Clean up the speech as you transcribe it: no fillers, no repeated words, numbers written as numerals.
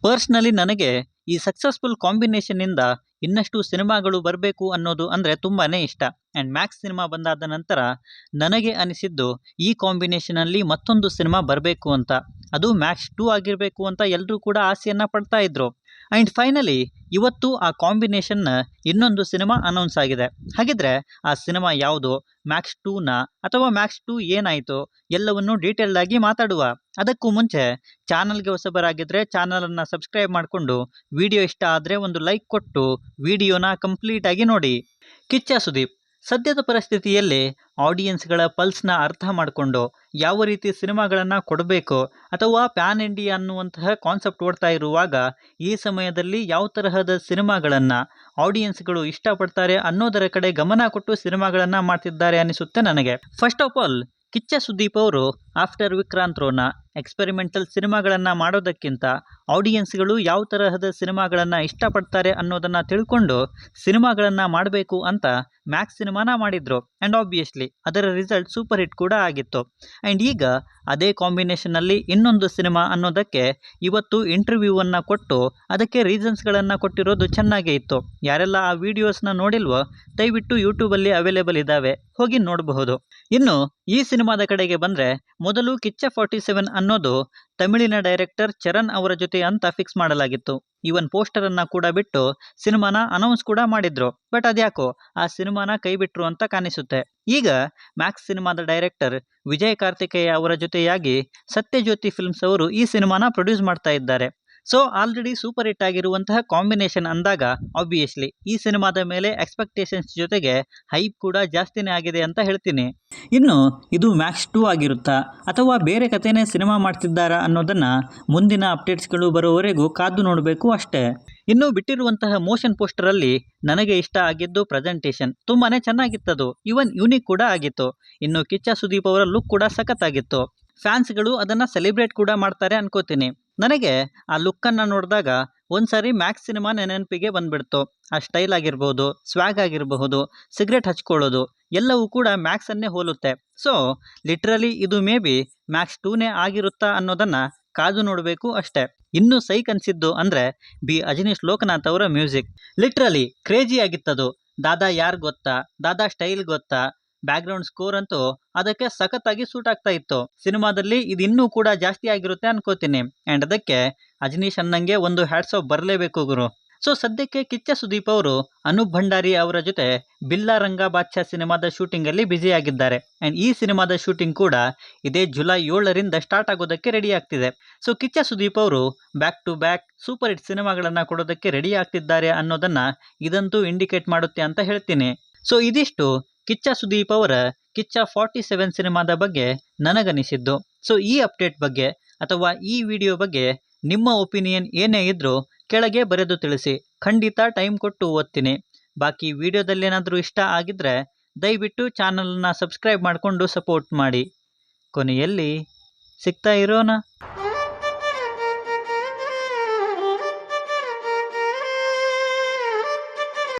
Personally ನನಗೆ ಈ successful ಕಾಂಬಿನೇಷನ್ನಿಂದ ಇನ್ನಷ್ಟು ಸಿನಿಮಾಗಳು ಬರಬೇಕು ಅನ್ನೋದು ಅಂದರೆ ತುಂಬಾನೇ ಇಷ್ಟ. ಆ್ಯಂಡ್ ಮ್ಯಾಕ್ಸ್ ಸಿನಿಮಾ ಬಂದಾದ ನಂತರ ನನಗೆ ಅನಿಸಿದ್ದು ಈ ಕಾಂಬಿನೇಷನಲ್ಲಿ ಮತ್ತೊಂದು ಸಿನಿಮಾ ಬರಬೇಕು ಅಂತ. ಅದು ಮ್ಯಾಕ್ಸ್ 2 ಆಗಿರಬೇಕು ಅಂತ ಎಲ್ಲರೂ ಕೂಡ ಆಸೆಯನ್ನು ಪಡ್ತಾ ಇದ್ರು. ಆ್ಯಂಡ್ ಫೈನಲಿ ಇವತ್ತು ಆ ಕಾಂಬಿನೇಷನ್ನ ಇನ್ನೊಂದು ಸಿನಿಮಾ ಅನೌನ್ಸ್ ಆಗಿದೆ. ಹಾಗಿದ್ರೆ ಆ ಸಿನಿಮಾ ಯಾವುದು, ಮ್ಯಾಕ್ಸ್ 2ನ ಅಥವಾ ಮ್ಯಾಕ್ಸ್ 2 ಏನಾಯಿತು ಎಲ್ಲವನ್ನು ಡೀಟೇಲ್ಡ್ ಆಗಿ ಮಾತಾಡುವ. ಅದಕ್ಕೂ ಮುಂಚೆ ಚಾನಲ್ಗೆ ಹೊಸಬರಾಗಿದ್ದರೆ ಚಾನಲನ್ನು ಸಬ್ಸ್ಕ್ರೈಬ್ ಮಾಡಿಕೊಂಡು ವಿಡಿಯೋ ಇಷ್ಟ ಆದರೆ ಒಂದು ಲೈಕ್ ಕೊಟ್ಟು ವಿಡಿಯೋನ ಕಂಪ್ಲೀಟ್ ಆಗಿ ನೋಡಿ. ಕಿಚ್ಚ ಸುದೀಪ್ ಸದ್ಯದ ಪರಿಸ್ಥಿತಿಯಲ್ಲಿ ಆಡಿಯನ್ಸ್ಗಳ ಪಲ್ಸ್ನ ಅರ್ಥ ಮಾಡಿಕೊಂಡು ಯಾವ ರೀತಿ ಸಿನಿಮಾಗಳನ್ನು ಕೊಡಬೇಕು ಅಥವಾ ಪ್ಯಾನ್ ಇಂಡಿಯಾ ಅನ್ನುವಂತಹ ಕಾನ್ಸೆಪ್ಟ್ ಓಡ್ತಾ ಇರುವಾಗ ಈ ಸಮಯದಲ್ಲಿ ಯಾವ ತರಹದ ಸಿನಿಮಾಗಳನ್ನು ಆಡಿಯನ್ಸ್ಗಳು ಇಷ್ಟಪಡ್ತಾರೆ ಅನ್ನೋದರ ಕಡೆ ಗಮನ ಕೊಟ್ಟು ಸಿನಿಮಾಗಳನ್ನು ಮಾಡ್ತಿದ್ದಾರೆ ಅನಿಸುತ್ತೆ ನನಗೆ. First of all Kichcha Sudeep ಅವರು ಆಫ್ಟರ್ ವಿಕ್ರಾಂತ್ ರೋನ ಎಕ್ಸ್ಪೆರಿಮೆಂಟಲ್ ಸಿನಿಮಾಗಳನ್ನು ಮಾಡೋದಕ್ಕಿಂತ ಆಡಿಯನ್ಸ್ಗಳು ಯಾವ ತರಹದ ಸಿನಿಮಾಗಳನ್ನು ಇಷ್ಟಪಡ್ತಾರೆ ಅನ್ನೋದನ್ನು ತಿಳ್ಕೊಂಡು ಸಿನಿಮಾಗಳನ್ನು ಮಾಡಬೇಕು ಅಂತ ಮ್ಯಾಕ್ಸ್ ಸಿನಿಮಾನ ಮಾಡಿದ್ರು. ಆ್ಯಂಡ್ ಆಬ್ವಿಯಸ್ಲಿ ಅದರ ರಿಸಲ್ಟ್ ಸೂಪರ್ ಹಿಟ್ ಕೂಡ ಆಗಿತ್ತು. ಆ್ಯಂಡ್ ಈಗ ಅದೇ ಕಾಂಬಿನೇಷನಲ್ಲಿ ಇನ್ನೊಂದು ಸಿನಿಮಾ ಅನ್ನೋದಕ್ಕೆ ಇವತ್ತು ಇಂಟರ್ವ್ಯೂವನ್ನು ಕೊಟ್ಟು ಅದಕ್ಕೆ ರೀಸನ್ಸ್ಗಳನ್ನು ಕೊಟ್ಟಿರೋದು ಚೆನ್ನಾಗೇ ಇತ್ತು. ಯಾರೆಲ್ಲ ಆ ವಿಡಿಯೋಸ್ನ ನೋಡಿಲ್ವೋ ದಯವಿಟ್ಟು ಯೂಟ್ಯೂಬಲ್ಲಿ ಅವೈಲೇಬಲ್ ಇದ್ದಾವೆ, ಹೋಗಿ ನೋಡಬಹುದು. ಇನ್ನು ಈ ಸಿನಿಮಾದ ಕಡೆಗೆ ಬಂದರೆ ಮೊದಲು ಕಿಚ್ಚ 47 ಅನ್ನೋದು ತಮಿಳಿನ ಡೈರೆಕ್ಟರ್ ಚರಣ್ ಅವರ ಜೊತೆ ಅಂತ ಫಿಕ್ಸ್ ಮಾಡಲಾಗಿತ್ತು. ಈವನ್ ಪೋಸ್ಟರನ್ನು ಕೂಡ ಬಿಟ್ಟು ಸಿನಿಮಾನ ಅನೌನ್ಸ್ ಕೂಡ ಮಾಡಿದ್ರು. ಬಟ್ ಅದ್ಯಾಕೋ ಆ ಸಿನಿಮಾನ ಕೈ ಬಿಟ್ರು ಅಂತ ಕಾಣಿಸುತ್ತೆ. ಈಗ ಮ್ಯಾಕ್ಸ್ ಸಿನಿಮಾದ ಡೈರೆಕ್ಟರ್ ವಿಜಯ್ ಕಾರ್ತಿಕೇಯ ಅವರ ಜೊತೆಯಾಗಿ ಸತ್ಯಜ್ಯೋತಿ ಫಿಲ್ಮ್ಸ್ ಅವರು ಈ ಸಿನಿಮಾನ ಪ್ರೊಡ್ಯೂಸ್ ಮಾಡ್ತಾ ಇದ್ದಾರೆ. ಸೊ ಆಲ್ರೆಡಿ ಸೂಪರ್ ಹಿಟ್ ಆಗಿರುವಂತಹ ಕಾಂಬಿನೇಷನ್ ಅಂದಾಗ ಆಬ್ವಿಯಸ್ಲಿ ಈ ಸಿನಿಮಾದ ಮೇಲೆ ಎಕ್ಸ್ಪೆಕ್ಟೇಷನ್ಸ್ ಜೊತೆಗೆ ಹೈಪ್ ಕೂಡ ಜಾಸ್ತಿನೇ ಆಗಿದೆ ಅಂತ ಹೇಳ್ತೀನಿ. ಇನ್ನು ಇದು ಮ್ಯಾಕ್ಸ್ 2 ಆಗಿರುತ್ತಾ ಅಥವಾ ಬೇರೆ ಕಥೆನೇ ಸಿನಿಮಾ ಮಾಡ್ತಿದ್ದಾರಾ ಅನ್ನೋದನ್ನು ಮುಂದಿನ ಅಪ್ಡೇಟ್ಸ್ಗಳು ಬರೋವರೆಗೂ ಕಾದು ನೋಡಬೇಕು ಅಷ್ಟೇ. ಇನ್ನು ಬಿಟ್ಟಿರುವಂತಹ ಮೋಷನ್ ಪೋಸ್ಟರಲ್ಲಿ ನನಗೆ ಇಷ್ಟ ಆಗಿದ್ದು ಪ್ರೆಸೆಂಟೇಷನ್ ತುಂಬಾ ಚೆನ್ನಾಗಿತ್ತದು. ಈವನ್ ಯೂನಿಕ್ ಕೂಡ ಆಗಿತ್ತು. ಇನ್ನು ಕಿಚ್ಚ ಸುದೀಪ್ ಅವರ ಲುಕ್ ಕೂಡ ಸಖತ್ತಾಗಿತ್ತು. ಫ್ಯಾನ್ಸ್ಗಳು ಅದನ್ನು ಸೆಲೆಬ್ರೇಟ್ ಕೂಡ ಮಾಡ್ತಾರೆ ಅನ್ಕೋತೀನಿ. ನನಗೆ ಆ ಲುಕ್ಕನ್ನು ನೋಡಿದಾಗ ಒಂದ್ಸಾರಿ ಮ್ಯಾಕ್ಸ್ ಸಿನಿಮಾ ನೆನಪಿಗೆ ಬಂದ್ಬಿಡ್ತು. ಆ ಸ್ಟೈಲ್ ಆಗಿರ್ಬೋದು, ಸ್ವ್ಯಾಗ್ ಆಗಿರಬಹುದು, ಸಿಗರೆಟ್ ಹಚ್ಕೊಳ್ಳೋದು ಎಲ್ಲವೂ ಕೂಡ ಮ್ಯಾಕ್ಸನ್ನೇ ಹೋಲುತ್ತೆ. ಸೊ ಲಿಟ್ರಲಿ ಇದು ಮೇ ಬಿ ಮ್ಯಾಕ್ಸ್ 2ನೇ ಆಗಿರುತ್ತಾ ಅನ್ನೋದನ್ನು ಕಾದು ನೋಡಬೇಕು ಅಷ್ಟೇ. ಇನ್ನೂ ಸೈಕ್ ಅನಿಸಿದ್ದು ಅಂದರೆ ಬಿ ಅಜನೀಶ್ ಲೋಕನಾಥ್ ಅವರ ಮ್ಯೂಸಿಕ್ ಲಿಟ್ರಲಿ ಕ್ರೇಜಿ ಆಗಿತ್ತದು. ದಾದಾ ಯಾರು ಗೊತ್ತಾ, ದಾದಾ ಸ್ಟೈಲ್ ಗೊತ್ತಾ, ಬ್ಯಾಕ್ಗ್ರೌಂಡ್ ಸ್ಕೋರ್ ಅಂತೂ ಅದಕ್ಕೆ ಸಖತ್ತಾಗಿ ಸೂಟ್ ಆಗ್ತಾ ಇತ್ತು. ಸಿನಿಮಾದಲ್ಲಿ ಇದು ಇನ್ನೂ ಕೂಡ ಜಾಸ್ತಿ ಆಗಿರುತ್ತೆ ಅನ್ಕೋತೀನಿ. ಆ್ಯಂಡ್ ಅದಕ್ಕೆ ಅಜನೀಶ್ ಅನ್ನಂಗೆ ಒಂದು ಹ್ಯಾಟ್ಸ್ ಆಫ್ ಬರಲೇಬೇಕು ಗುರು. ಸೊ ಸದ್ಯಕ್ಕೆ ಕಿಚ್ಚ ಸುದೀಪ್ ಅವರು ಅನೂಪ್ ಭಂಡಾರಿ ಅವರ ಜೊತೆ ಬಿಲ್ಲಾ ರಂಗ ಬಾದ್ಶಾ ಸಿನಿಮಾದ ಶೂಟಿಂಗಲ್ಲಿ ಬ್ಯುಸಿಯಾಗಿದ್ದಾರೆ. ಆ್ಯಂಡ್ ಈ ಸಿನಿಮಾದ ಶೂಟಿಂಗ್ ಕೂಡ ಇದೇ ಜುಲೈ 7ರಿಂದ ಸ್ಟಾರ್ಟ್ ಆಗೋದಕ್ಕೆ ರೆಡಿ ಆಗ್ತಿದೆ. ಸೊ ಕಿಚ್ಚ ಸುದೀಪ್ ಅವರು back to back super hit ಸಿನಿಮಾಗಳನ್ನು ಕೊಡೋದಕ್ಕೆ ರೆಡಿ ಆಗ್ತಿದ್ದಾರೆ ಅನ್ನೋದನ್ನು ಇದಂತೂ ಇಂಡಿಕೇಟ್ ಮಾಡುತ್ತೆ ಅಂತ ಹೇಳ್ತೀನಿ. ಸೊ ಇದಿಷ್ಟು ಕಿಚ್ಚ ಸುದೀಪ್ ಅವರ ಕಿಚ್ಚ 47 ಸಿನಿಮಾದ ಬಗ್ಗೆ ನನಗನಿಸಿದ್ದು. ಸೊ ಈ ಅಪ್ಡೇಟ್ ಬಗ್ಗೆ ಅಥವಾ ಈ ವಿಡಿಯೋ ಬಗ್ಗೆ ನಿಮ್ಮ ಒಪಿನಿಯನ್ ಏನೇ ಇದ್ರೂ ಕೆಳಗೆ ಬರೆದು ತಿಳಿಸಿ. ಖಂಡಿತ ಟೈಮ್ ಕೊಟ್ಟು ಓದ್ತೀನಿ. ಬಾಕಿ ವಿಡಿಯೋದಲ್ಲೇನಾದರೂ ಇಷ್ಟ ಆಗಿದ್ದರೆ ದಯವಿಟ್ಟು ಚಾನಲನ್ನು ಸಬ್ಸ್ಕ್ರೈಬ್ ಮಾಡಿಕೊಂಡು ಸಪೋರ್ಟ್ ಮಾಡಿ. ಕೊನೆಯಲ್ಲಿ ಸಿಗ್ತಾ ಇರೋಣ.